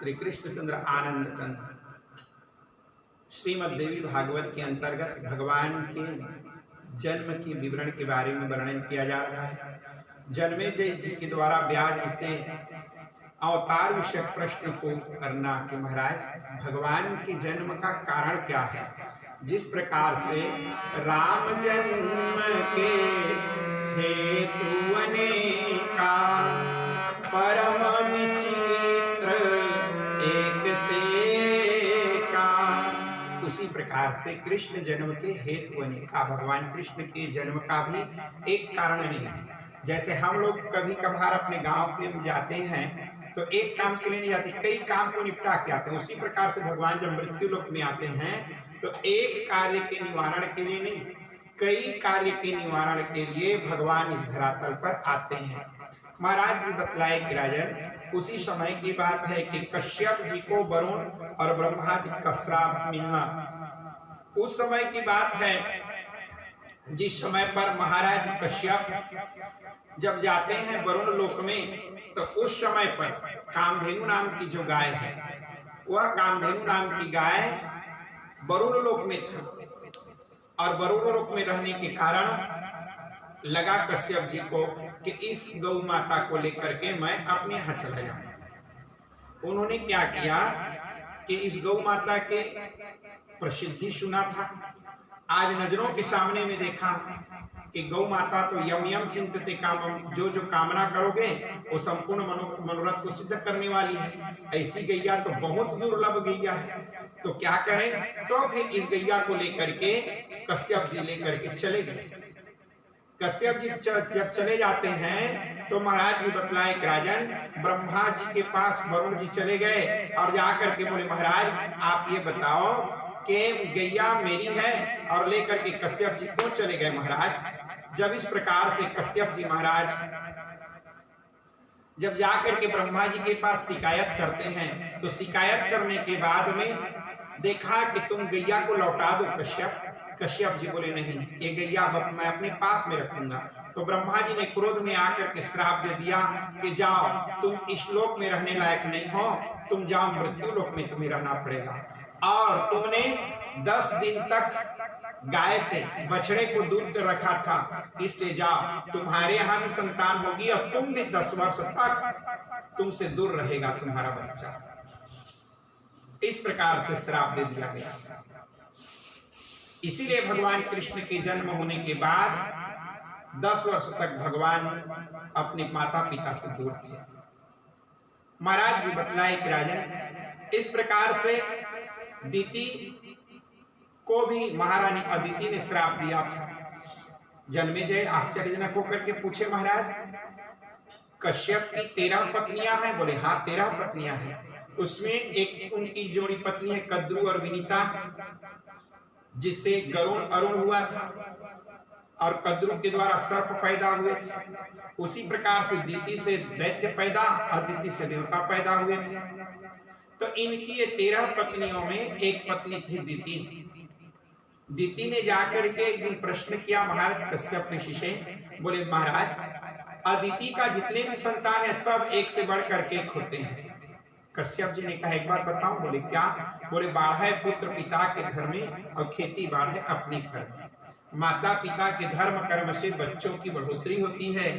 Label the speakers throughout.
Speaker 1: श्री कृष्णचंद्र आनंद चंद्र श्रीमद् देवी भागवत के अंतर्गत भगवान के जन्म के विवरण के बारे में वर्णन किया जा रहा है। जन्मेजय जी के द्वारा व्यास जी से अवतार विषय प्रश्न को करना कि महाराज भगवान के जन्म का कारण क्या है। जिस प्रकार से राम जन्म के हेतु अनेका परम विचित्र एक तेका, उसी प्रकार से कृष्ण जन्म के हेतु अनेका, भगवान कृष्ण के जन्म का भी एक कारण नहीं है। जैसे हम लोग कभी कभार अपने गांव में जाते हैं तो एक काम के लिए नहीं जाते, कई काम को निपटा के आते हैं। उसी प्रकार से भगवान जब मृत्यु लोक में आते हैं तो एक कार्य के निवारण के लिए नहीं, कई कार्य के निवारण के लिए भगवान इस धरातल पर आते हैं। महाराज जी बतलाए कि राजन उसी समय की बात है कि कश्यप जी को वरुण और ब्रह्मा जी का श्राप मिलना। उस समय की बात है जिस समय पर महाराज कश्यप जब जाते हैं वरुण लोक में, तो उस समय पर कामधेनु नाम की जो गाय है, वह कामधेनु नाम की गाय वरुण लोक में था और वरुण लोक में रहने के कारण लगा कश्यप जी को कि इस गौ माता को लेकर के मैं अपने यहाँ चला जाऊं। उन्होंने क्या किया कि इस गौ माता के प्रसिद्धि सुना था, आज नजरों के सामने में देखा कि गौ माता तो यम यम चिंतते कामम, जो जो कामना करोगे वो संपूर्ण मनोरथ को सिद्ध करने वाली है। ऐसी गैया तो बहुत दुर्लभ गैया है, तो क्या करें। तो फिर इस गैया को लेकर के कश्यप जी लेकर के चले गए। कश्यप जी जब चले जाते हैं तो महाराज जी बतलाए कि राजन ब्रह्मा जी के पास वरुण जी चले गए और जाकर के बोले महाराज आप ये बताओ कि गैया मेरी है, और लेकर के कश्यप जी क्यों चले गए महाराज। जब इस प्रकार से कश्यप जी महाराज जब जाकर के ब्रह्मा जी के पास शिकायत करते हैं तो शिकायत करने के बाद में देखा कि तुम गैया को लौटा दो कश्यप। कश्यप जी बोले नहीं, ये गैया मैं अपने पास में रखूंगा। तो ब्रह्मा जी ने क्रोध में आकर के श्राप दे दिया कि जाओ तुम इस लोक में रहने लायक नहीं हो, तुम जाओ मृत्यु लोक में तुम्हें रहना पड़ेगा। और तुमने 10 दिन तक गाय से बछड़े को दूर कर रखा था, इसलिए जाओ तुम्हारे यहाँ भी संतान होगी और तुम भी 10 वर्ष तक तुमसे दूर रहेगा तुम्हारा बच्चा। इस प्रकार से श्राप दे दिया गया। इसीलिए भगवान कृष्ण के जन्म होने के बाद 10 वर्ष तक भगवान अपने माता पिता से दूर थे। महाराज जी बतलाए कि राजन इस प्रकार से दीति को भी महारानी अदिति ने श्राप दिया था। जन्मेजय आश्चर्यजनक होकर के पूछे महाराज कश्यप की 13 पत्नियां हैं? बोले हाँ 13 पत्नियां हैं। उसमें एक उनकी जोड़ी पत्नी है कद्रु और विनीता, जिससे गरुण अरुण हुआ था और कद्रु के द्वारा सर्प पैदा हुए थे। उसी प्रकार से दीति से दैत्य पैदा, अदिति से देवता पैदा हुए थे। तो इनकी ये 13 पत्नियों में एक पत्नी थी दीति। दीति ने जाकर के एक दिन प्रश्न किया महाराज कश्यप ऋषि से, बोले महाराज अदिति का जितने भी संतान है सब एक से बढ़ करके एक होते हैं। कश्यप जी ने कहा एक बार बताऊं? बोले क्या? बोले बाढ़ पुत्र पिता के धर्म में और खेती बाढ़ अपने कर्म। माता पिता के धर्म कर्म से बच्चों की बढ़ोतरी होती है।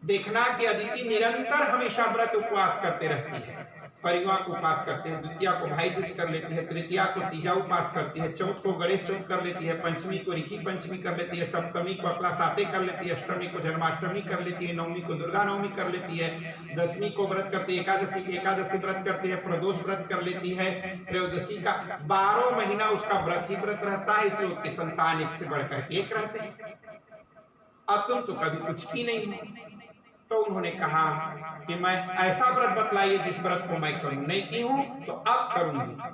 Speaker 1: देखना कि अदिति निरंतर हमेशा व्रत उपवास करते रहती है। परिवार को उपास करते हैं, द्वितीया को भाई दूज कर लेती है, तृतीया को तीजा उपास करती है, चौथ को गणेश चौथ कर लेती है, पंचमी को ऋषि पंचमी कर लेती है, सप्तमी को अपना साते कर लेती है, अष्टमी को जन्माष्टमी कर लेती है, नवमी को दुर्गा नवमी कर लेती है, 10वीं को व्रत करती है, एकादशी व्रत करती है, प्रदोष व्रत कर लेती है, त्रयोदशी का 12 महीना उसका व्रत ही व्रत रहता है। इसलिए उसके संतान एक से बढ़कर एक रहते हैं। अब तुम तो कभी कुछ की नहीं हो। तो उन्होंने कहा कि मैं ऐसा व्रत बतलाइए जिस व्रत को मैं करूं, नहीं की हूं तो अब करूंगी।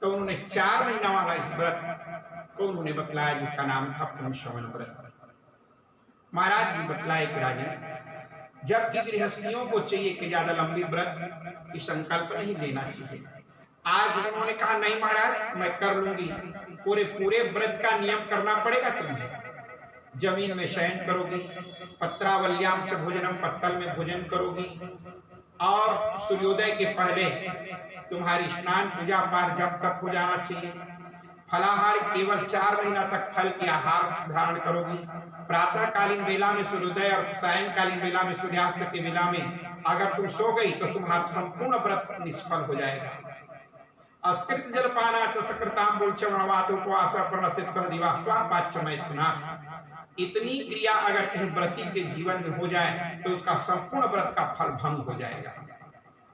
Speaker 1: तो उन्होंने 4 महीना वाला इस व्रत को उन्होंने बतलाया जिसका नाम था पुण्यश्रवण व्रत। महाराज जी बतलाए कि राजन जबकि गृहस्थियों को चाहिए कि ज्यादा लंबी व्रत की संकल्प नहीं लेना चाहिए। आज उन्होंने कहा नहीं महाराज मैं कर लूंगी। पूरे व्रत का नियम करना पड़ेगा तुम्हें। जमीन में शयन करोगी, पत्रावल्याम च भोजनम, पत्तल में भोजन करोगी, और सूर्योदय के पहले तुम्हारी स्नान पूजा पाठ जब तक हो जाना चाहिए। फलाहार केवल 4 महीना तक फल के आहार धारण करोगी। प्रातःकालीन बेला में सूर्योदय और सायंकालीन बेला में सूर्यास्त के बेला में अगर तुम सो गई तो तुम्हारा संपूर्ण व्रत निष्फल हो जाएगा। अस्कृत जलपाना च सकृतांबुल चवणवात उपवास प्रणसिद्ध दिवास्वा पाच्य मैथुना। इतनी क्रिया अगर कहीं व्रती के जीवन में हो जाए तो उसका संपूर्ण व्रत का फल भंग हो जाएगा।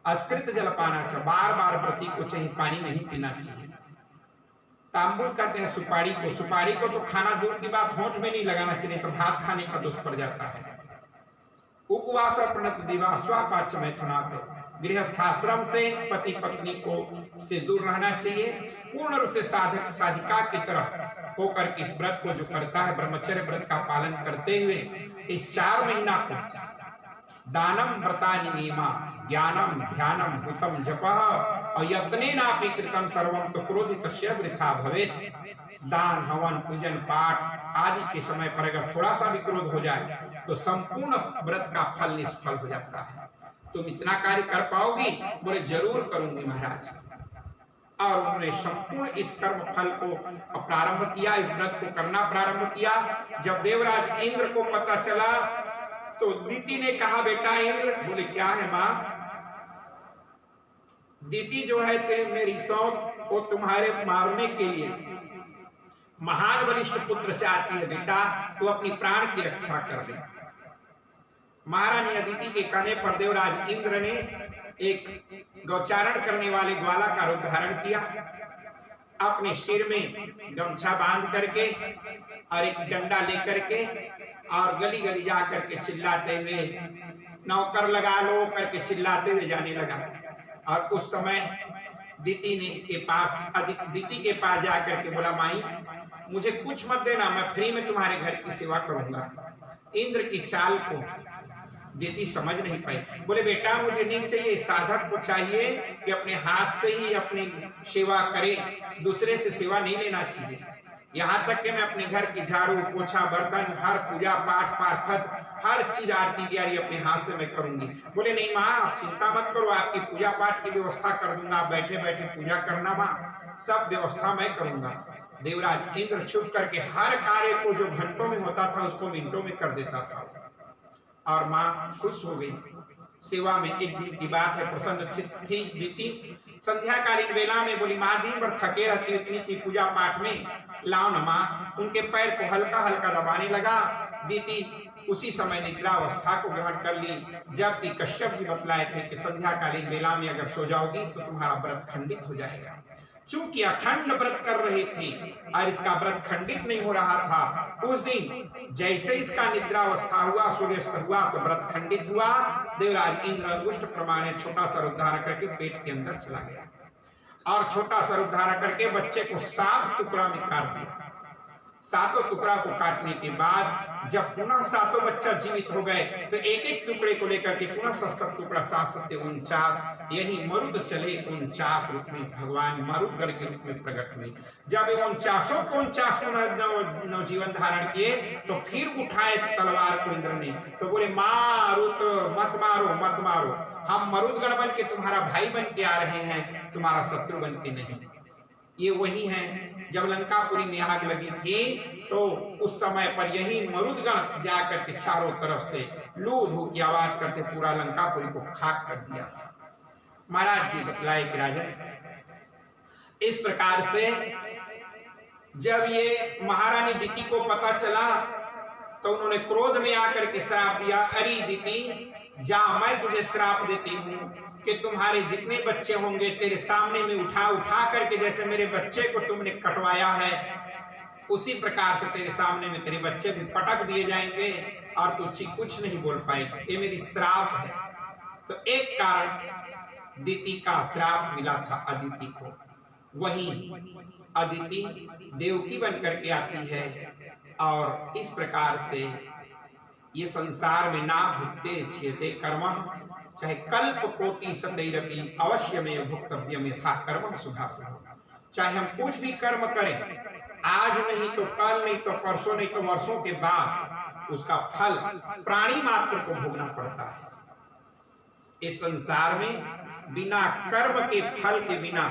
Speaker 1: अस्कृत जलपाना च, बार बार व्रती को चाहिए पानी नहीं पीना चाहिए। तांबुल कहते हैं सुपारी को। सुपारी को तो खाना दूर की बात होंठ में नहीं लगाना चाहिए, तो भात खाने का दोष पड़ जाता है। उपवास प्रणत दिवा स्वापाच्य मैथुनात्, गृहस्थाश्रम से पति पत्नी को से दूर रहना चाहिए। पूर्ण रूप से साधक साधिका की तरह होकर के इस व्रत को जो करता है, ब्रह्मचर्य व्रत का पालन करते हुए इस 4 महीना को दानम व्रतानि नियमा ज्ञानम ध्यानम हुतम जपः और यत्नेनापि कृतं सर्वं तो क्रोधितस्य वृथा भवेत्। दान हवन पूजन पाठ आदि के समय पर अगर थोड़ा सा भी क्रोध हो जाए तो संपूर्ण व्रत का फल निष्फल हो जाता है। तुम इतना कार्य कर पाओगी? बोले जरूर करूंगी महाराज। और उन्होंने संपूर्ण इस कर्म फल को प्रारंभ किया, इस व्रत को करना प्रारंभ किया। जब देवराज इंद्र को पता चला तो दीति ने कहा, बेटा इंद्र। बोले क्या है मां? दीति जो है ते मेरी सौत वो तुम्हारे मारने के लिए महान बलिष्ठ पुत्र चाहती है। बेटा तू अपनी प्राण की रक्षा कर ले। महारानी अदिति के कहने पर देवराज इंद्र ने एक गौचारण करने वाले ग्वाला का रूप धारण किया, अपने सिर में गमछा बांध करके और एक डंडा लेकर के और गली गली जा करके चिल्लाते हुए, नौकर लगा लो करके चिल्लाते हुए जाने लगा। और उस समय दीति के पास जाकर के बोला, माई मुझे कुछ मत देना, मैं फ्री में तुम्हारे घर की सेवा करूंगा। इंद्र की चाल को दीति समझ नहीं पाई। बोले बेटा मुझे नहीं चाहिए, साधक को चाहिए कि अपने हाथ से ही अपनी सेवा करे, दूसरे से सेवा नहीं लेना चाहिए। यहाँ तक कि मैं अपने घर की झाड़ू पोछा बर्तन हर पूजा पाठ पाठक हर चीज आरती बियारी अपने हाथ से मैं करूंगी। बोले नहीं माँ आप चिंता मत करो, आपकी पूजा पाठ की व्यवस्था कर दूंगा, बैठे बैठे पूजा करना माँ, सब व्यवस्था मैं करूंगा। देवराज इंद्र छुप करके हर कार्य को जो घंटों में होता था उसको मिनटों में कर देता था। और माँ खुश हो गई। सेवा में एक दिन की बात है, प्रसन्न थी दीति। संध्याकालीन वेला में बोली, माँ दिन भर थके रहती इतनी पूजा पाठ में, लाओ न माँ। उनके पैर को हल्का हल्का दबाने लगा। दीति उसी समय निद्रावस्था को ग्रहण कर ली, जबकि कश्यप जी बतलाए थे कि संध्याकालीन वेला में अगर सो जाओगी तो तुम्हारा व्रत खंडित हो जाएगा। चूंकि अखंड व्रत कर रही थी और इसका व्रत खंडित नहीं हो रहा था, उस दिन जैसे इसका निद्रावस्था हुआ, सूर्यास्त हुआ तो व्रत खंडित हुआ। देवराज इंद्र अंगुष्ठ प्रमाणे छोटा सा रूप धारण करके पेट के अंदर चला गया और छोटा सा रूप धारण करके बच्चे को 7 टुकड़ा में काट दिया। 7 टुकड़ा को काटने के बाद जब पुनः 7 बच्चा जीवित हो गए तो एक एक टुकड़े को लेकर के पुनः 7 टुकड़ा 7 7 49, यही मरुद चले 49 रूप में भगवान मरुदगण के रूप में प्रकट हुए। जब 49 को 49 नवजीवन धारण किए तो फिर उठाए तलवार को इंद्र ने, तो बोले मारुत मत मारो मत मारो, हम मरुदगण बन के तुम्हारा भाई बन के आ रहे हैं, तुम्हारा शत्रु बन के नहीं। ये वही है जब लंकापुरी में आग लगी थी तो उस समय पर यही मरुदगण जाकर के चारों तरफ से लू धू की आवाज करते पूरा लंकापुरी को खाक कर दिया। महाराज जी बतलाए कि राजन, इस प्रकार से जब ये महारानी दीति को पता चला तो उन्होंने क्रोध में आकर के श्राप दिया, अरे दीति जा मैं तुझे श्राप देती हूँ कि तुम्हारे जितने बच्चे होंगे तेरे सामने में उठा उठा करके, जैसे मेरे बच्चे को तुमने कटवाया है उसी प्रकार से तेरे सामने में तेरे बच्चे भी पटक दिए जाएंगे और तू कुछ नहीं बोल पाएगी। ये मेरी श्राप है। तो एक कारण दीति का श्राप मिला था अदिति को। वही अदिति देवकी बन करके आती है और इस प्रकार से ये संसार में ना भुगते छियते कर्म, चाहे कल्प कोटि सतैरपि अवश्य में भुक्तव्यम यथा कर्म शुभाशुभ। चाहे हम कुछ भी कर्म करें, आज नहीं तो कल नहीं तो परसों नहीं तो वर्षों के बाद उसका फल प्राणी मात्र को भोगना पड़ता है। इस संसार में बिना कर्म के फल के बिना,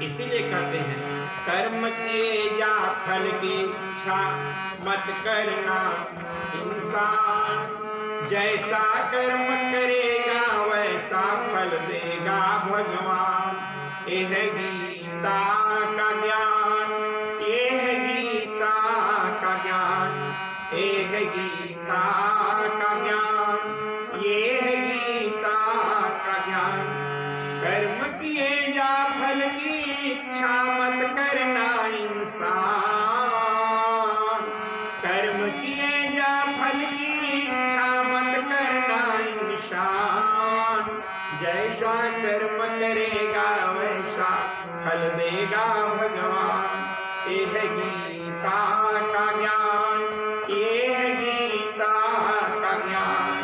Speaker 1: इसीलिए कहते हैं कर्म किए जा फल की इच्छा मत करना इंसान, जैसा कर्म करेगा वैसा फल देगा भगवान। यह गीता का ज्ञान, यह गीता का ज्ञान, यह गीता का ज्ञान, यह गीता का ज्ञान। कर्म किए जा फल की इच्छा मत करना इंसान, कर्म किए जा फल की इच्छा मत करना इंसान, जैसा कर्म करेगा वैसा फल देगा भगवान। यह गीता का ज्ञान, यह गीता का ज्ञान,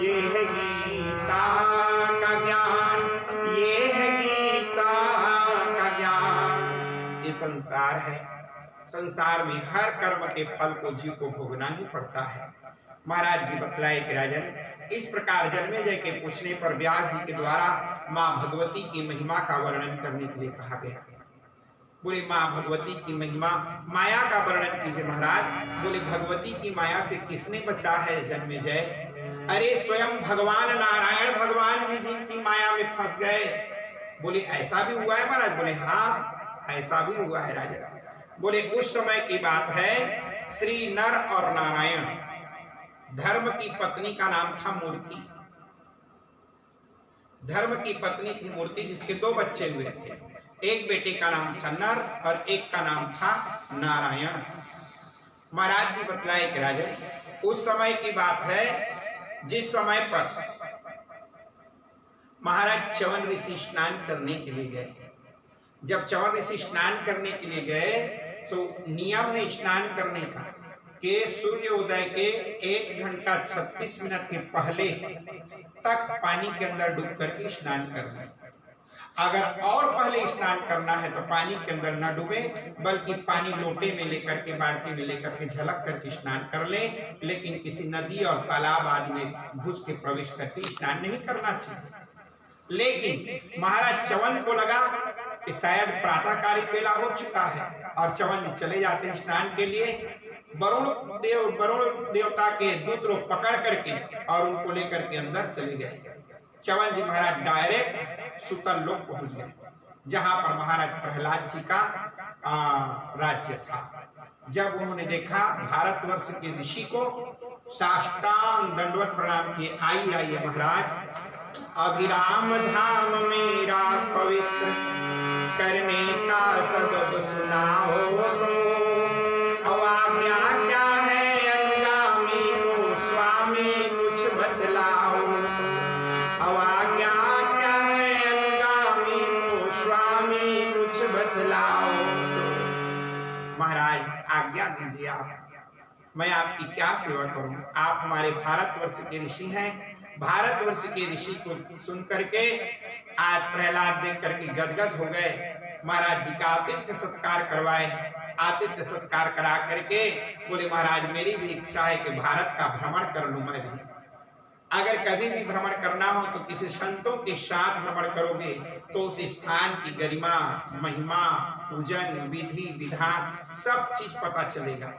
Speaker 1: यह गीता का ज्ञान, यह गीता का ज्ञान। ये संसार है, संसार में हर कर्म के फल को जीव को भोगना ही पड़ता है। महाराज जी बतलाए कि राजन, इस प्रकार जन्मेजय के पूछने पर व्यास जी के द्वारा मां भगवती की महिमा का वर्णन करने के लिए कहा गया। बोले मां भगवती की महिमा, माया का वर्णन कीजिए महाराज। बोले भगवती की माया से किसने बचा है जन्मेजय? अरे स्वयं भगवान नारायण भगवान भी जिनकी माया में फंस गए। बोले ऐसा भी हुआ है महाराज? बोले हाँ ऐसा भी हुआ है राजा। बोले उस समय की बात है, श्री नर और नारायण, धर्म की पत्नी का नाम था मूर्ति, धर्म की पत्नी थी मूर्ति, जिसके दो बच्चे हुए थे। एक बेटे का नाम था नर और एक का नाम था नारायण। महाराज जी बतलाए कि राजन, उस समय की बात है जिस समय पर महाराज च्यवन ऋषि स्नान करने के लिए गए। जब च्यवन ऋषि स्नान करने के लिए गए तो नियम है स्नान करने का कि सूर्योदय के 1 घंटा 36 मिनट के पहले तक पानी के अंदर डूब करके स्नान करना। अगर और पहले स्नान करना है तो पानी के अंदर न डूबे, बल्कि पानी लोटे में लेकर के, बाल्टी में लेकर के झलक करके स्नान कर ले, लेकिन किसी नदी और तालाब आदि में घुस के प्रवेश करके स्नान नहीं करना चाहिए। लेकिन महाराज च्यवन को लगा कि शायद प्रातःकाली बेला हो चुका है और च्यवन चले जाते हैं स्नान के लिए। वरुण देवता के दूत लोग पकड़ करके और उनको लेकर के अंदर चले गए। च्यवन जी महाराज डायरेक्ट सुतल लोक पहुंच गए, जहां पर महाराज प्रहलाद जी का राज्य था। जब उन्होंने देखा भारतवर्ष के ऋषि को, साष्टांग दंडवत प्रणाम किए। आइए महाराज, अभिराम धाम मेरा पवित्र, करने का सबब सुनाओ तो। अवाज्ञा क्या है अनुगामी को स्वामी कुछ बदलाओ, अवाज्ञा क्या है अनुगामी को स्वामी कुछ बदलाओ। महाराज आज्ञा दीजिए, आप, मैं आपकी क्या सेवा करूं? आप हमारे भारतवर्ष के ऋषि हैं। भारतवर्ष के ऋषि को सुन करके आज प्रहलाद देख करके गदगद हो गए। महाराज जी का आतिथ्य सत्कार करवाए। आतिथ्य सत्कार करा करके बोले महाराज मेरी भी इच्छा है कि भारत का भ्रमण कर लूं मैं भी। अगर कभी भी भ्रमण करना हो तो किसी संतों के साथ भ्रमण करोगे तो उस स्थान की गरिमा, महिमा, पूजन, विधि, विधान सब चीज पता चलेगा।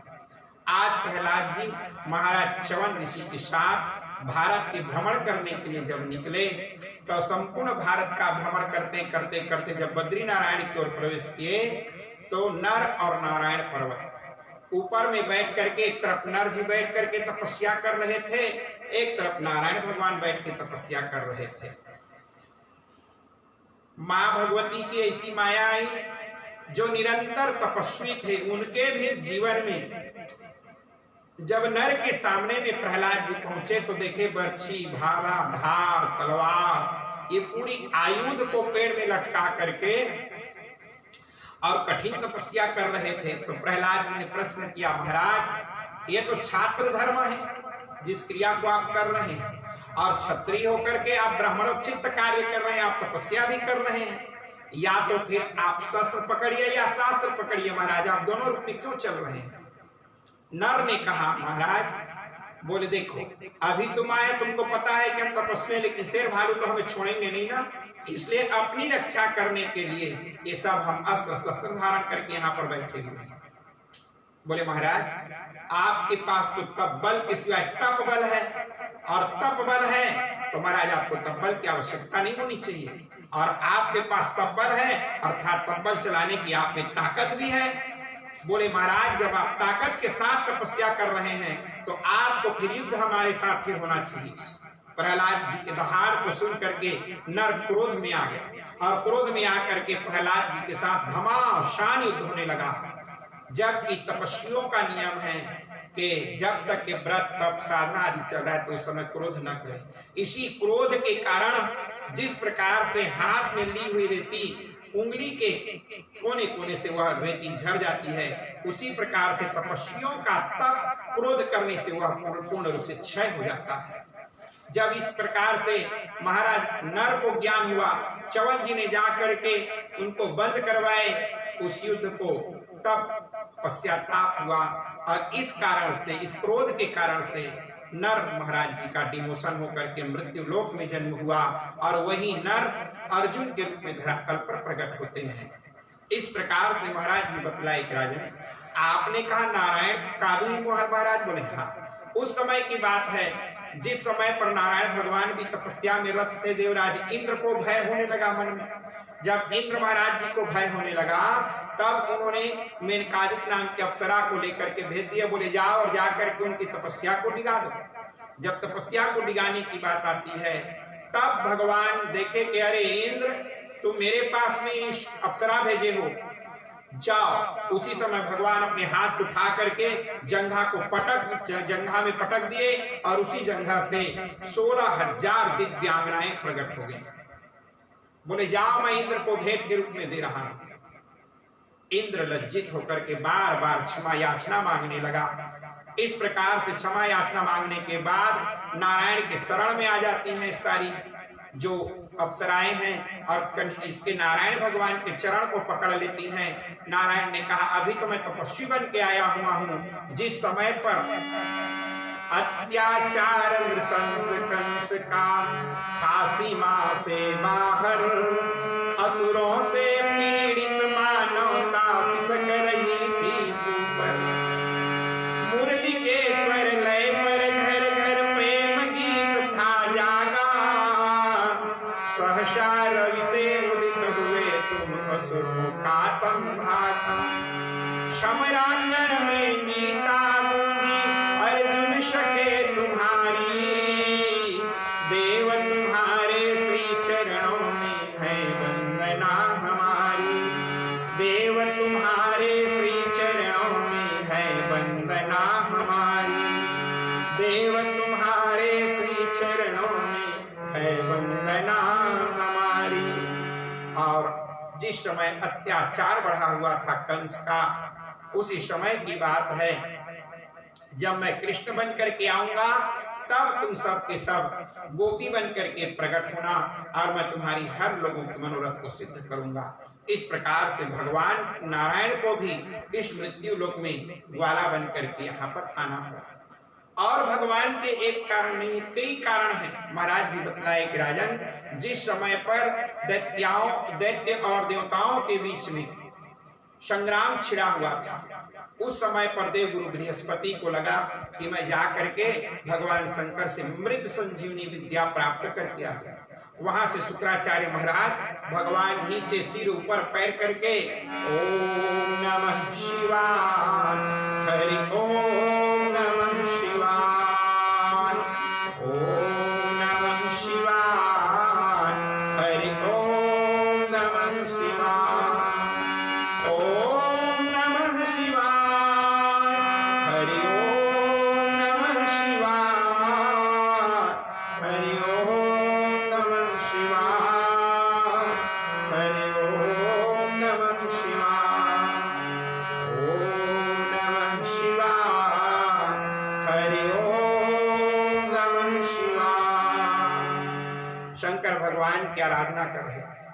Speaker 1: आज प्रहलाद जी महाराज च्यवन ऋषि के साथ भारत के भ्रमण करने के लिए जब निकले तो संपूर्ण भारत का भ्रमण करते करते करते जब बद्री नारायण की ओर प्रवेश किए तो नर और नारायण पर्वत ऊपर में बैठ करके, एक तरफ नर जी बैठ करके तपस्या कर रहे थे, एक तरफ नारायण भगवान बैठ के तपस्या कर रहे थे। मां भगवती की ऐसी माया आई जो निरंतर तपस्वी थे। उनके भी जीवन में जब नर के सामने में प्रहलाद जी पहुंचे तो देखे बर्छी, भाला, धार, तलवार, ये पूरी आयुध को पेड़ में लटका करके और कठिन तपस्या कर रहे थे। तो प्रहलाद जी ने प्रश्न किया, महाराज ये तो छात्र धर्म है जिस क्रिया को आप कर रहे हैं, और क्षत्रिय होकर के आप ब्राह्मणोचित कार्य कर रहे हैं, आप तपस्या भी कर रहे हैं, या तो फिर आप शस्त्र पकड़िए या शास्त्र पकड़िए। महाराज आप दोनों रूप में क्यों चल रहे हैं? नर ने कहा, महाराज बोले देखो अभी तुम आए, तुमको पता है कि हम तपस्वी, लेकिन शेर भालू तो हमें छोड़ेंगे नहीं ना, इसलिए अपनी रक्षा करने के लिए ये सब हम अस्त्र शस्त्र धारण करके यहाँ पर बैठे हुए हैं। बोले महाराज आपके पास तो तप बल के सिवाय तप बल है, और तप बल है तो महाराज आपको तप बल की आवश्यकता नहीं होनी चाहिए, और आपके पास तप बल है अर्थात तप बल चलाने की आप में ताकत भी है। बोले महाराज जब आप ताकत के साथ तपस्या कर रहे हैं तो आपको फिर युद्ध हमारे साथ फिर होना चाहिए। प्रहलाद जी के दहाड़ को सुन करके नर क्रोध में आ गए, और क्रोध में आकर के प्रहलाद जी के साथ घमासान युद्ध होने लगा। जबकि तपस्वियों का नियम है कि जब तक के व्रत तप साधना आदि चल रहा है तो उस समय क्रोध न करें। इसी क्रोध के कारण जिस प्रकार से हाथ में ली हुई रेती उंगली के कोने कोने से वह रेती झड़ जाती है, उसी प्रकार से तपस्वियों का तप क्रोध करने से वह पूर्ण रूप से क्षय हो जाता है। जब इस प्रकार से महाराज नर को ज्ञान हुआ, च्यवन जी ने जा करके उनको बंद करवाए उस युद्ध को, तब पश्चाताप हुआ, और इस कारण से, इस क्रोध के कारण से नर महाराज जी का डिमोशन होकर के मृत्यु लोक में जन्म हुआ, और वही नर अर्जुन के रूप में धरातल पर प्रकट होते हैं। इस प्रकार से महाराज जी बतलाए कि राजन आपने कहा नारायण का भी महाराज। बोले हाँ, उस समय की बात है जिस समय पर नारायण भगवान भी तपस्या में रत थे। देवराज इंद्र को भय होने लगा मन में। जब इंद्र महाराज जी को भय होने लगा तब उन्होंने मेनकादिक नाम के अप्सरा को लेकर के भेज दिया। बोले जाओ और जाकर के उनकी तपस्या को डिगा दो। जब तपस्या को डिगाने की बात आती है तब भगवान देखे कि अरे इंद्र तुम मेरे पास में अप्सरा भेजे हो, जाओ। उसी समय भगवान अपने हाथ उठा करके जंघा में पटक दिए, और उसी जंघा से 16,000 दिव्यांगनाएं प्रकट हो गई। बोले जाओ मैं इंद्र को भेंट के रूप में दे रहा हूं। इंद्र लज्जित होकर के बार बार क्षमा याचना मांगने लगा। इस प्रकार से क्षमा याचना मांगने के बाद नारायण के शरण में आ जाती हैं सारी जो अप्सराएं हैं, और इसके नारायण भगवान के चरण को पकड़ लेती हैं। नारायण ने कहा अभी तो मैं तपस्वी बन के आया हुआ हूं, जिस समय पर अत्याचार नृशंस कंस का था सीमा से बाहर, असुरों से पीड़ित मानवता सिसक रही थी ऊपर, मुरली के स्वर लय पर घर घर प्रेम गीत था जागा, सहसा रवि से उदित हुए तुम असुरों का संभागा, समरांगण में गीता गूंजी अर्जुन सखे तुम्हारी, देव तुम्हारे श्री चरणों में है वंदना हमारी, देव तुम्हारे श्री चरणों में है वंदना हमारी, देव तुम्हारे श्री चरणों में है वंदना हमारी। और जिस समय अत्याचार बढ़ा हुआ था कंस का, उसी समय की बात है जब मैं कृष्ण बन करके आऊंगा तब तुम सब के सब गोपी बन करके प्रकट होना, और मैं तुम्हारी हर लोगों के मनोरथ को सिद्ध करूंगा। इस प्रकार से भगवान नारायण को भी इस मृत्यु लोक में ग्वाला बन करके यहाँ पर आना पड़ा। और भगवान के एक कारण नहीं, कई कारण हैं। महाराज जी बतलाए कि राजन जिस समय पर दैत्य और देवताओं के बीच में संग्राम छिड़ा हुआ था, उस समय पर देव गुरु बृहस्पति को लगा कि मैं जा करके भगवान शंकर से मृत संजीवनी विद्या प्राप्त करके आ गया। वहां से शुक्राचार्य महाराज भगवान नीचे सिर ऊपर पैर करके ओम नमः शिवाय, हरि ओम नमः शिवाय, ओम नमः शिवाय, हरि ओम नमः शिवाय, ओम नमः शिवाय, हरि ओम नमः शिवाय, हरि ओम नमः शिवाय, हरि ओम नमः शिवाय, ओम नमः शिवाय, हरि ओम नमः शिवाय। शंकर भगवान की आराधना कर रहे हैं।